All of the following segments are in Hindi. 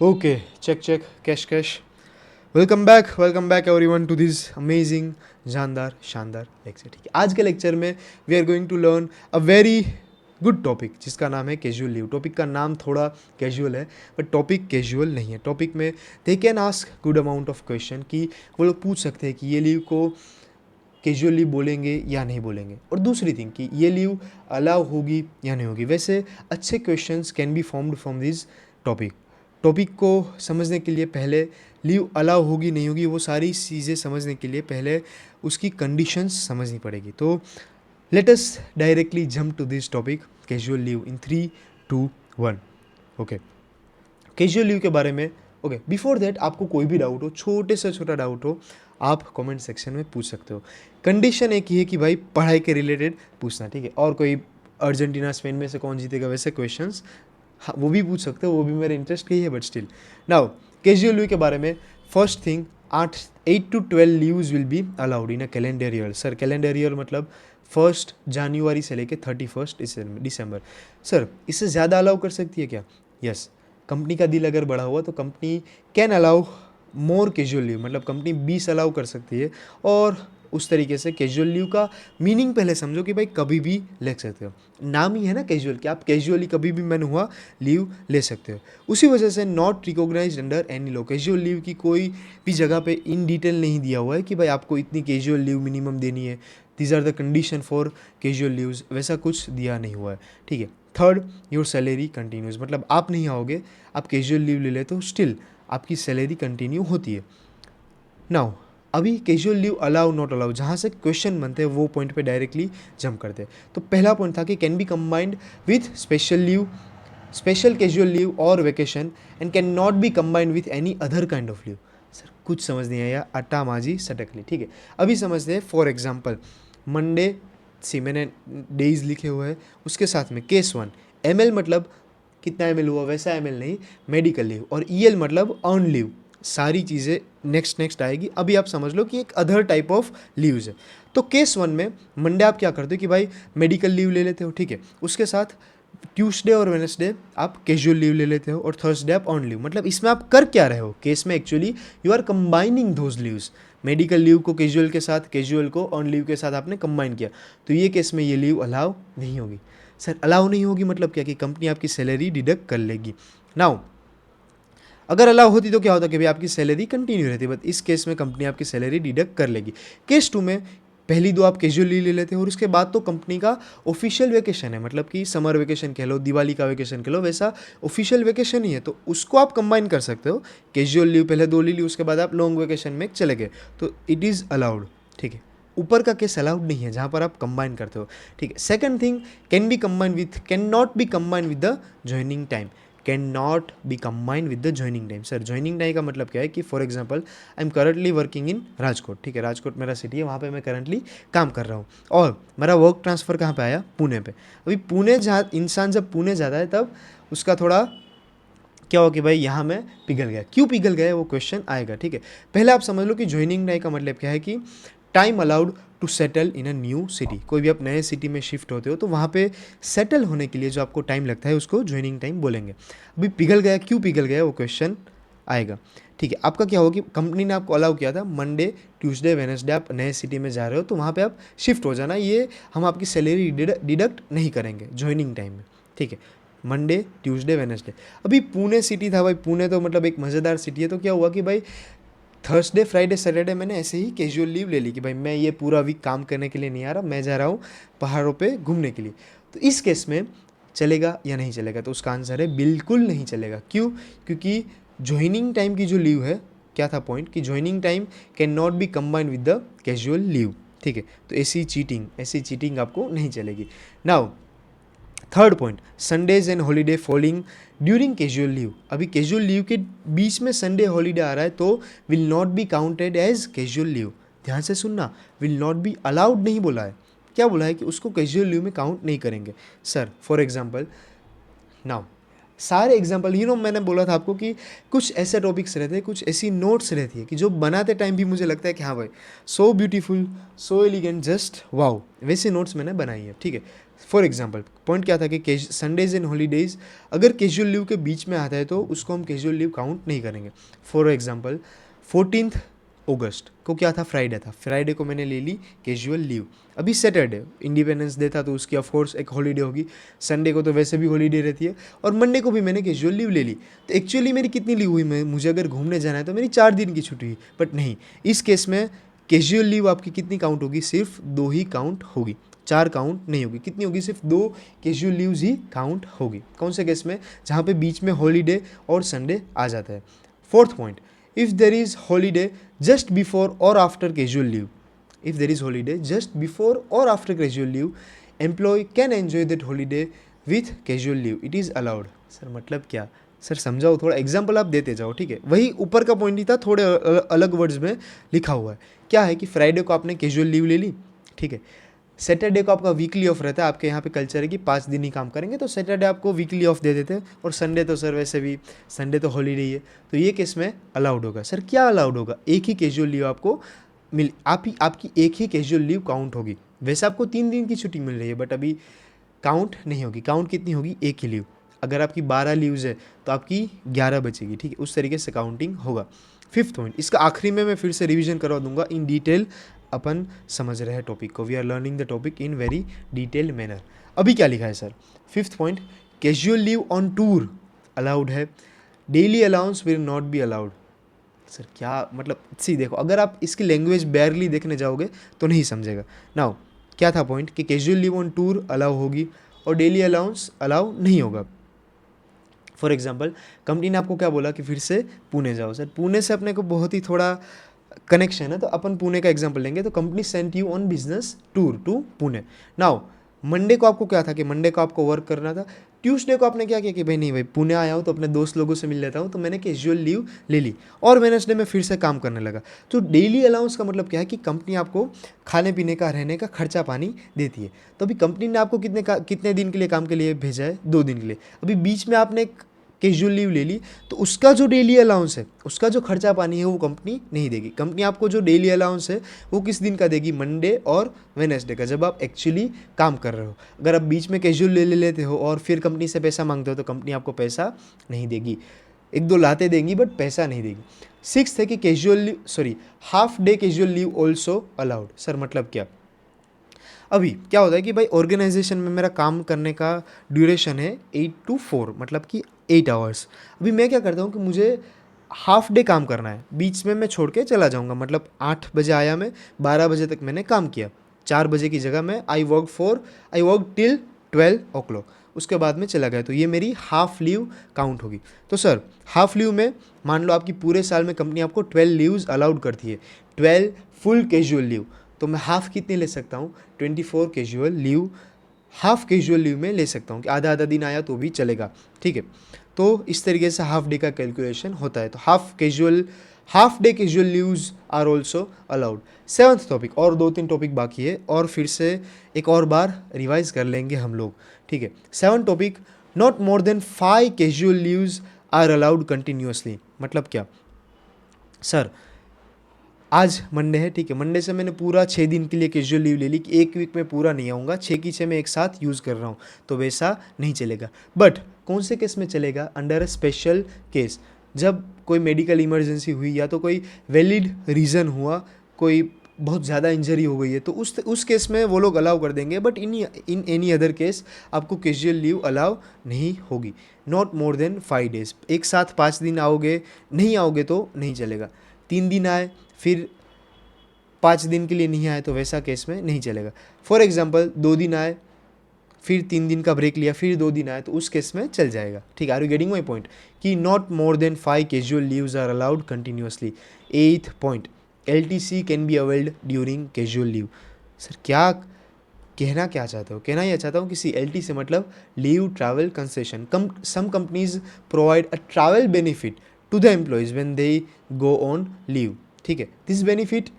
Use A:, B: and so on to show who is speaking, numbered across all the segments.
A: Okay, check check, cash cash. Welcome back everyone to this amazing, जानदार शानदार लेक्चर। ठीक है, आज के लेक्चर में we are going to learn a very good topic जिसका नाम है कैजुअल लीव। टॉपिक का नाम थोड़ा कैजुअल है बट टॉपिक कैजुअल नहीं है। टॉपिक में they can ask good amount of question कि वो लोग पूछ सकते हैं कि ये लीव को कैजुअल लीव बोलेंगे या नहीं बोलेंगे, और दूसरी थिंग कि ये लीव अलाउ होगी या नहीं होगी। वैसे अच्छे questions can be formed from this topic. Topic को समझने के लिए पहले लीव अलाउ होगी नहीं होगी वो सारी चीज़ें समझने के लिए पहले उसकी कंडीशंस समझनी पड़ेगी। तो let us directly jump to this topic, casual leave in 3, 2, 1। Okay, casual leave के बारे में। ओके, बिफोर दैट आपको कोई भी डाउट हो, छोटे से छोटा डाउट हो, आप कमेंट सेक्शन में पूछ सकते हो। कंडीशन एक ही है कि भाई पढ़ाई के रिलेटेड पूछना, ठीक है। और कोई अर्जेंटीना स्पेन में से कौन जीतेगा वैसे क्वेश्चंस, हाँ वो भी पूछ सकते हो, वो भी मेरे इंटरेस्ट का ही है। But still now casual leave के बारे में, first thing 8 to 12 leaves will be allowed in a calendar year. Sir calendar year मतलब 1 जनवरी से लेके 31 दिसंबर। सर इससे ज़्यादा अलाउ कर सकती है क्या? यस, कंपनी का दिल अगर बड़ा हुआ तो company can allow more casual leave, मतलब कंपनी 20 अलाउ कर सकती है। और उस तरीके से कैजुअल लीव का मीनिंग पहले समझो कि भाई कभी भी ले सकते हो। नाम ही है ना कैजुअल, कि आप कैजुअली कभी भी मन हुआ लीव ले सकते हो। उसी वजह से not recognised under any law. Casual leave की कोई भी जगह पे इन डिटेल नहीं दिया हुआ है कि भाई आपको इतनी कैजुअल लीव मिनिमम देनी है, these are the condition for casual leaves, वैसा कुछ दिया नहीं हुआ है। ठीक है। थर्ड, योर सैलरी कंटिन्यूज, मतलब आप नहीं आओगे, आप कैजुअल लीव ले लेते हो, स्टिल आपकी सैलरी कंटिन्यू होती है। नाउ अभी casual leave allow not allow जहाँ से क्वेश्चन बनते हैं वो पॉइंट पे डायरेक्टली जंप करते हैं। तो पहला पॉइंट था कि can be combined with special leave, special casual leave और vacation, and can not be combined with any other kind of leave. Sir कुछ समझ नहीं आया, अट्टा माजी सटकली। ठीक है, अभी समझते हैं। फॉर एग्जाम्पल मंडे, सी मैंने डेज लिखे हुए हैं, उसके साथ में केस 1 ML मतलब कितना ML हुआ वैसा ML नहीं, मेडिकल लीव, और EL मतलब अर्न लीव। सारी चीज़ें नेक्स्ट आएगी। अभी आप समझ लो कि एक अदर टाइप ऑफ लीव्स है। तो केस 1 में मंडे आप क्या करते हो कि भाई मेडिकल लीव ले लेते हो, ठीक है। उसके साथ ट्यूसडे और वेडनेसडे आप कैजुअल लीव ले लेते हो, और थर्सडे आप ऑन लीव। मतलब इसमें आप कर क्या रहे हो केस में? Actually you are combining those leaves. Medical leave को कैजुअल के साथ, कैजुअल को ऑन लीव के साथ आपने कंबाइन किया। तो ये केस में ये लीव अलाउ नहीं होगी। सर अलाउ नहीं होगी मतलब क्या? कि कंपनी आपकी सैलरी डिडक्ट कर लेगी। नाउ अगर अलाउ होती तो क्या होता कि भाई आपकी सैलरी कंटिन्यू रहती, बट इस केस में कंपनी आपकी सैलरी डिडक्ट कर लेगी। केस 2 में पहली दो आप कैजुअल लीव ले लेते हो, और उसके बाद तो कंपनी का ऑफिशियल वेकेशन है, मतलब कि समर वेकेशन कह लो, दिवाली का वेकेशन कह लो, वैसा ऑफिशियल वेकेशन ही है। तो उसको आप कंबाइन कर सकते हो। कैजुअल लीव पहले 2 ले ली, उसके बाद आप लॉन्ग वेकेशन में चले गए, तो इट इज़ अलाउड। ठीक है, ऊपर का केस अलाउड नहीं है जहाँ पर आप कंबाइन करते हो। ठीक है। Second thing, can not B combine with the joining time. Can not be combined with the joining time. Sir joining time का मतलब क्या है कि for example I am currently working in Rajkot, ठीक है, राजकोट मेरा सिटी है, वहाँ पे मैं करंटली काम कर रहा हूँ, और मेरा वर्क ट्रांसफ़र कहाँ पे आया? पुणे पे। अभी पुणे जहाँ इंसान जब पुणे जाता है तब उसका थोड़ा क्या हो कि भाई यहाँ में पिघल गया, क्यों पिघल गया वो क्वेश्चन आएगा। ठीक है, पहले आप समझ लो कि ज्वाइनिंग टाइम का मतलब क्या है कि time allowed to settle in a new city. कोई भी आप नए सिटी में शिफ्ट होते हो तो वहाँ पे सेटल होने के लिए जो आपको टाइम लगता है उसको ज्वाइनिंग टाइम बोलेंगे। अभी पिघल गया, क्यों पिघल गया वो क्वेश्चन आएगा। ठीक है, आपका क्या होगा कि कंपनी ने आपको अलाउ किया था मंडे ट्यूसडे वेडनेसडे आप नए सिटी में जा रहे हो, तो वहाँ पे आप शिफ्ट हो जाना, ये हम आपकी सैलरी डिडक्ट नहीं करेंगे ज्वाइनिंग टाइम में। ठीक है, मंडे ट्यूसडे वेडनेसडे। अभी पुणे सिटी था भाई, पुणे तो मतलब एक मज़ेदार सिटी है, तो क्या हुआ कि भाई थर्सडे फ्राइडे सैटरडे मैंने ऐसे ही कैजुअल लीव ले ली कि भाई मैं ये पूरा वीक काम करने के लिए नहीं आ रहा, मैं जा रहा हूँ पहाड़ों पे घूमने के लिए। तो इस केस में चलेगा या नहीं चलेगा? तो उसका आंसर है बिल्कुल नहीं चलेगा। क्यों? क्योंकि ज्वाइनिंग टाइम की जो लीव है, क्या था पॉइंट कि joining time can not be combined with the casual leave. ठीक है, तो ऐसी चीटिंग आपको नहीं चलेगी। Now third point, Sundays and holiday falling during casual leave. अभी कैजुअल लीव के बीच में संडे हॉलीडे आ रहा है तो will not be counted as casual leave. ध्यान से सुनना, विल नॉट बी अलाउड नहीं बोला है, क्या बोला है कि उसको कैजुअल लीव में काउंट नहीं करेंगे। सर फॉर एग्जाम्पल नाउ सारे एग्जाम्पल मैंने बोला था आपको कि कुछ ऐसे टॉपिक्स रहते हैं, कुछ ऐसी नोट्स रहती है कि जो बनाते टाइम भी मुझे लगता है कि हाँ भाई so beautiful, so elegant, just wow, वैसे नोट्स मैंने बनाई है। ठीक है, फॉर एग्जाम्पल पॉइंट क्या था कि संडेज एंड हॉलीडेज अगर कैजुअल लीव के बीच में आता है तो उसको हम कैजुअल लीव काउंट नहीं करेंगे। फॉर एग्जाम्पल 14 अगस्त को क्या था, फ्राइडे था, फ्राइडे को मैंने ले ली कैजुअल लीव। अभी सैटरडे इंडिपेंडेंस डे था तो उसकी ऑफकोर्स एक हॉलीडे होगी, संडे को तो वैसे भी हॉलीडे रहती है, और मंडे को भी मैंने कैजुअल लीव ले ली। तो एक्चुअली मेरी कितनी लीव हुई, मुझे अगर घूमने जाना है तो मेरी 4 दिन की छुट्टी हुई, बट नहीं, इस केस में कैजुअल लीव आपकी कितनी काउंट होगी, सिर्फ 2 ही काउंट होगी, 4 काउंट नहीं होगी। कितनी होगी, सिर्फ 2 कैजुअल लीव्स ही काउंट होगी। कौन से केस में, जहाँ पे बीच में हॉलीडे और संडे आ जाता है। Fourth point, if there is holiday just before और after casual leave, if there is holiday just before और after casual leave, employ can enjoy that holiday with casual leave, it is allowed. Sir मतलब क्या, सर समझाओ, थोड़ा एग्जाम्पल आप देते जाओ, ठीक है। वही ऊपर का पॉइंट ही था, थोड़े अलग वर्ड्स में लिखा हुआ है। क्या है कि फ्राइडे को आपने कैजुअल लीव ले ली, ठीक है, सैटरडे को आपका वीकली ऑफ रहता है, आपके यहाँ पे कल्चर है कि 5 दिन ही काम करेंगे, तो सैटरडे आपको वीकली ऑफ दे देते हैं, और संडे तो सर वैसे भी संडे तो हॉलीडे ही है, तो ये केस में अलाउड होगा। सर क्या अलाउड होगा, एक ही कैजुअल लीव आपको आपकी एक ही कैजुअल लीव काउंट होगी। वैसे आपको 3 दिन की छुट्टी मिल रही है, बट अभी काउंट नहीं होगी। काउंट कितनी होगी, एक ही लीव। अगर आपकी 12 लीव्स है तो आपकी 11 बचेगी, ठीक है, उस तरीके से काउंटिंग होगा। फिफ्थ पॉइंट, इसका आखिरी में मैं फिर से रिवीजन करवा दूंगा इन डिटेल, अपन समझ रहे हैं टॉपिक को, we are learning the topic in very detailed manner. अभी क्या लिखा है sir, fifth point, casual leave on tour allowed है, daily allowance will not be allowed. Sir क्या मतलब, सी देखो, अगर आप इसकी लैंग्वेज बैरली देखने जाओगे तो नहीं समझेगा। नाउ क्या था पॉइंट कि casual leave on tour allow होगी और डेली अलाउंस अलाउ नहीं होगा। फॉर एग्जाम्पल कंपनी ने आपको क्या बोला कि फिर से पुणे जाओ, सर पुणे से अपने को बहुत ही थोड़ा कनेक्शन है, तो अपन पुणे का एग्जाम्पल लेंगे। तो company sent you on business tour to Pune. Now Monday को आपको क्या था कि मंडे को आपको वर्क करना था, ट्यूसडे को आपने क्या किया कि भाई नहीं भाई पुणे आया हूँ तो अपने दोस्त लोगों से मिल लेता हूँ, तो मैंने कैजुअल लीव ले ली, और वेडनेसडे में फिर से काम करने लगा। तो डेली अलाउंस का मतलब क्या है कि कंपनी आपको खाने पीने का, रहने का खर्चा पानी देती है। तो अभी कंपनी ने आपको कितने दिन के लिए काम के लिए भेजा है, 2 दिन के लिए। अभी बीच में आपने कैजुअल लीव ले ली, तो उसका जो डेली अलाउंस है, उसका जो खर्चा पानी है वो कंपनी नहीं देगी। कंपनी आपको जो डेली अलाउंस है वो किस दिन का देगी, मंडे और वेडनेसडे का, जब आप एक्चुअली काम कर रहे हो। अगर आप बीच में कैजुअल ले लेते हो और फिर कंपनी से पैसा मांगते हो तो कंपनी आपको पैसा नहीं देगी, 1-2 लाते देंगी बट पैसा नहीं देगी। सिक्स्थ है कि half day casual leave also allowed. Sir मतलब क्या, अभी क्या होता है कि भाई ऑर्गेनाइजेशन में मेरा काम करने का ड्यूरेशन है 8 to 4, मतलब कि 8 आवर्स। अभी मैं क्या करता हूँ कि मुझे हाफ डे काम करना है, बीच में मैं छोड़ के चला जाऊँगा, मतलब 8 बजे आया मैं, 12 बजे तक मैंने काम किया, 4 बजे की जगह मैं आई वर्क टिल 12 o'clock, उसके बाद में चला गया, तो ये मेरी हाफ लीव काउंट होगी। तो सर हाफ लीव में मान लो आपकी पूरे साल में कंपनी आपको 12 लीव्स अलाउड करती है, 12 फुल कैजुअल लीव, तो मैं हाफ कितने ले सकता हूँ, 24 casual leave, half casual leave में ले सकता हूँ कि आधा आधा दिन आया तो भी चलेगा, ठीक है। तो इस तरीके से हाफ डे का कैलकुलेशन होता है। तो half day casual leaves are also allowed. Seventh topic, और 2-3 टॉपिक बाकी है, और फिर से एक और बार रिवाइज कर लेंगे हम लोग, ठीक है। 7th topic, not more than 5 casual leaves are allowed continuously. मतलब क्या सर, आज मंडे है, ठीक है, मंडे से मैंने पूरा 6 दिन के लिए कैजुअल लीव ले ली कि एक वीक में पूरा नहीं आऊँगा, 6 की 6 मैं एक साथ यूज़ कर रहा हूँ, तो वैसा नहीं चलेगा। बट कौन से केस में चलेगा, अंडर अ स्पेशल केस, जब कोई मेडिकल इमरजेंसी हुई या तो कोई वैलिड रीज़न हुआ, कोई बहुत ज़्यादा इंजरी हो गई है, तो उस केस में वो लोग अलाउ कर देंगे, but in any other case आपको कैजुअल लीव अलाउ नहीं होगी। नॉट मोर देन 5 days, एक साथ 5 दिन आओगे, नहीं आओगे तो नहीं चलेगा। 3 दिन आए फिर 5 दिन के लिए नहीं आए तो वैसा केस में नहीं चलेगा। फॉर एग्जाम्पल 2 दिन आए फिर 3 दिन का ब्रेक लिया फिर 2 दिन आए तो उस केस में चल जाएगा, ठीक है। Are you getting my point कि not more than 5 casual leaves are allowed continuously. 8th point, LTC can be availed during casual leave. Sir क्या कहना क्या चाहते हो, कहना यह चाहता हूँ कि सी LTC मतलब leave travel concession. Some companies provide a travel benefit to the employees when they go on leave, ठीक है। This benefit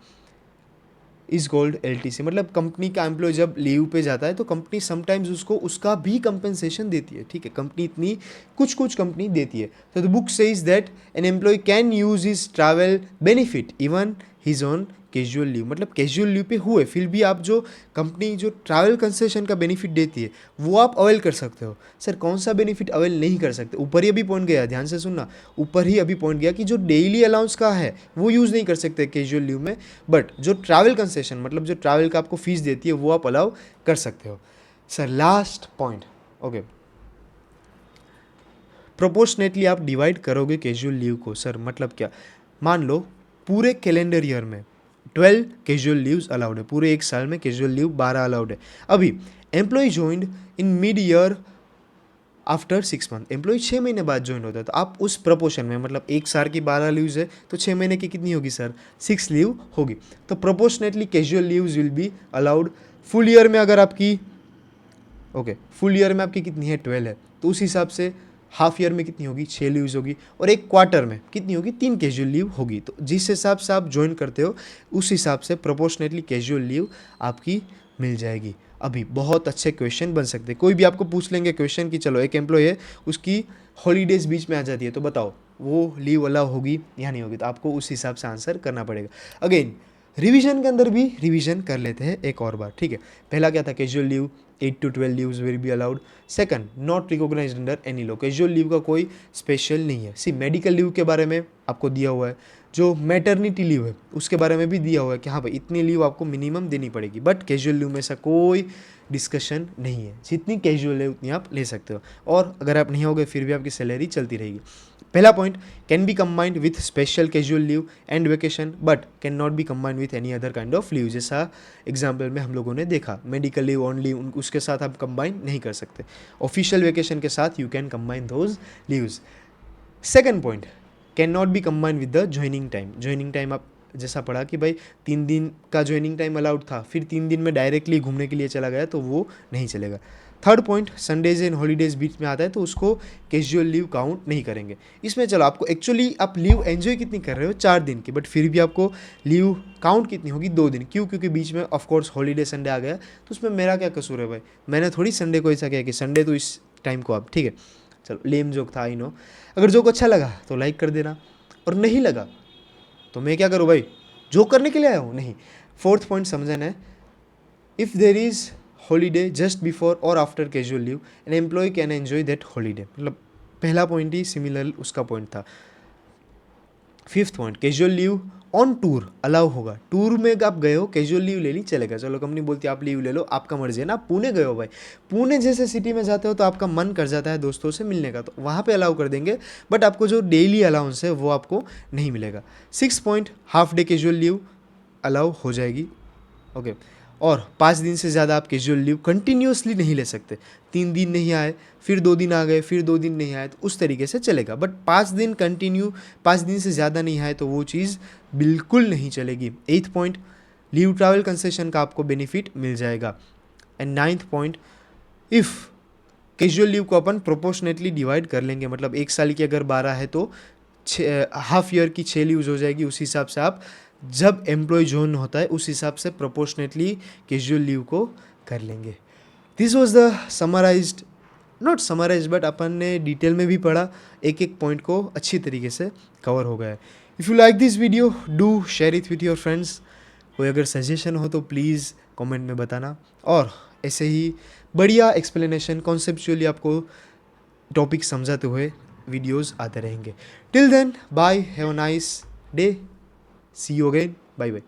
A: is called LTC, मतलब कंपनी का एम्प्लॉय जब लीव पे जाता है तो कंपनी समटाइम्स उसको उसका भी कंपनसेशन देती है, ठीक है। कंपनी इतनी कुछ कंपनी देती है। तो the book says that an employ can use his travel benefit even his on casual leave, मतलब कैजुअल लीव पे हुए फिर भी आप जो कंपनी जो ट्रैवल कंसेशन का बेनिफिट देती है वो आप अवेल कर सकते हो। सर कौन सा बेनिफिट अवेल नहीं कर सकते? ऊपर ही अभी पॉइंट गया, ध्यान से सुनना, ऊपर ही अभी पॉइंट गया कि जो डेली अलाउंस का है वो यूज़ नहीं कर सकते कैजुअल लीव में, बट जो ट्रैवल कंसेशन मतलब जो ट्रैवल का आपको फीस देती है वो आप अलाउ कर सकते हो। Sir last point, okay, proportionately आप डिवाइड करोगे कैजुअल लीव को। सर मतलब क्या? मान लो पूरे कैलेंडर ईयर में 12 कैजुअल लीव्स अलाउड है, पूरे एक साल में कैजुअल लीव 12 अलाउड है। अभी employee joined in mid year after 6 month, employee 6 महीने बाद ज्वाइन होता है, तो आप उस प्रपोर्शन में, मतलब एक साल की 12 लीव्स है तो 6 महीने की कितनी होगी सर? 6 लीव होगी। तो proportionately casual leaves will be allowed. Full year में अगर आपकी फुल ईयर में आपकी कितनी है? 12 है, तो उस हिसाब से हाफ ईयर में कितनी होगी? 6 लीव्स होगी, और एक क्वार्टर में कितनी होगी? 3 कैजुअल लीव होगी। तो जिस हिसाब से आप ज्वाइन करते हो उस हिसाब से प्रोपोर्शनेटली कैजुअल लीव आपकी मिल जाएगी। अभी बहुत अच्छे क्वेश्चन बन सकते हैं, कोई भी आपको पूछ लेंगे क्वेश्चन कि चलो एक एम्प्लॉय है उसकी हॉलीडेज बीच में आ जाती है, तो बताओ वो लीव अलाउ होगी या नहीं होगी? तो आपको उस हिसाब से आंसर करना पड़ेगा। अगेन रिवीजन के अंदर भी रिवीजन कर लेते हैं एक और बार, ठीक है। पहला क्या था? Casual leave 8 to 12 leaves will be allowed. Second, not recognised under any law, casual leave का कोई स्पेशल नहीं है। सी मेडिकल लीव के बारे में आपको दिया हुआ है, जो मैटरनिटी लीव है उसके बारे में भी दिया हुआ है कि हाँ भाई इतनी लीव आपको मिनिमम देनी पड़ेगी, बट कैजुअल लीव में ऐसा कोई डिस्कशन नहीं है, जितनी कैजुअल है उतनी आप ले सकते हो, और अगर आप नहीं होगे फिर भी आपकी सैलरी चलती रहेगी। पहला point, can be combined with special casual leave and vacation but can not be combined with any other kind of leave, जैसा एग्जाम्पल में हम लोगों ने देखा मेडिकल लीव ओनली उसके साथ आप कंबाइन नहीं कर सकते, ऑफिशियल वेकेशन के साथ you can combine those leaves. Second point, can not be combined with the joining time, joining time आप जैसा पढ़ा कि भाई 3 दिन का ज्वाइनिंग टाइम अलाउड था, फिर 3 दिन में डायरेक्टली घूमने के लिए चला गया तो वो नहीं चलेगा। Third point, Sundays and holidays बीच में आता है तो उसको कैजुअल लीव काउंट नहीं करेंगे। इसमें चलो आपको एक्चुअली आप लीव एंजॉय कितनी कर रहे हो? 4 दिन की, बट फिर भी आपको लीव काउंट कितनी होगी? 2 दिन। क्यों? क्योंकि बीच में ऑफकोर्स हॉलीडे संडे आ गया, तो उसमें मेरा क्या कसूर है भाई? मैंने थोड़ी संडे को ऐसा किया कि संडे तो इस टाइम को आप, ठीक है। चलो लेम जोक था, आई नो। अगर जोक अच्छा लगा तो लाइक कर देना, और नहीं लगा तो मैं क्या करूँ भाई? जोक करने के लिए आया हूँ? नहीं। फोर्थ पॉइंट समझना है, if there is holiday just before और after casual leave an employ can enjoy that holiday, मतलब पहला पॉइंट ही सिमिलर उसका पॉइंट था। Fifth point, casual leave on tour allow होगा। टूर में आप गए हो, कैजुअल लीव ले ली, चलेगा, चलो कंपनी बोलती है आप लीव ले लो, आपका मर्जी है ना। पुणे गए हो भाई, पुणे जैसे सिटी में जाते हो तो आपका मन कर जाता है दोस्तों से मिलने का, तो वहाँ पे अलाउ कर देंगे, बट आपको जो डेली अलाउंस है वो आपको नहीं मिलेगा। Six point, half day casual leave allow हो जाएगी, ओके। और 5 दिन से ज़्यादा आप कैजुअल लीव कंटिन्यूसली नहीं ले सकते। 3 दिन नहीं आए, फिर 2 दिन आ गए, फिर 2 दिन नहीं आए, तो उस तरीके से चलेगा, बट 5 दिन कंटिन्यू, 5 दिन से ज़्यादा नहीं आए तो वो चीज़ बिल्कुल नहीं चलेगी। 8th point, leave travel concession का आपको बेनिफिट मिल जाएगा। And 9th point, if casual leave को अपन प्रोपोर्शनेटली डिवाइड कर लेंगे, मतलब एक साल की अगर 12 है तो हाफ ईयर की 6 लीव्स हो जाएगी, उस हिसाब से आप जब एम्प्लॉय ज्वाइन होता है उस हिसाब से प्रोपोर्शनेटली कैजुअल लीव को कर लेंगे। This was the summarized, not summarize but अपन ने डिटेल में भी पढ़ा, एक एक पॉइंट को अच्छी तरीके से कवर हो गया है। If you like this video do share it with your friends. कोई अगर सजेशन हो तो प्लीज़ कमेंट में बताना, और ऐसे ही बढ़िया एक्सप्लेनेशन कॉन्सेप्चुअली आपको टॉपिक समझाते हुए वीडियोस आते रहेंगे। Till then bye, have a nice day, see you again, bye bye.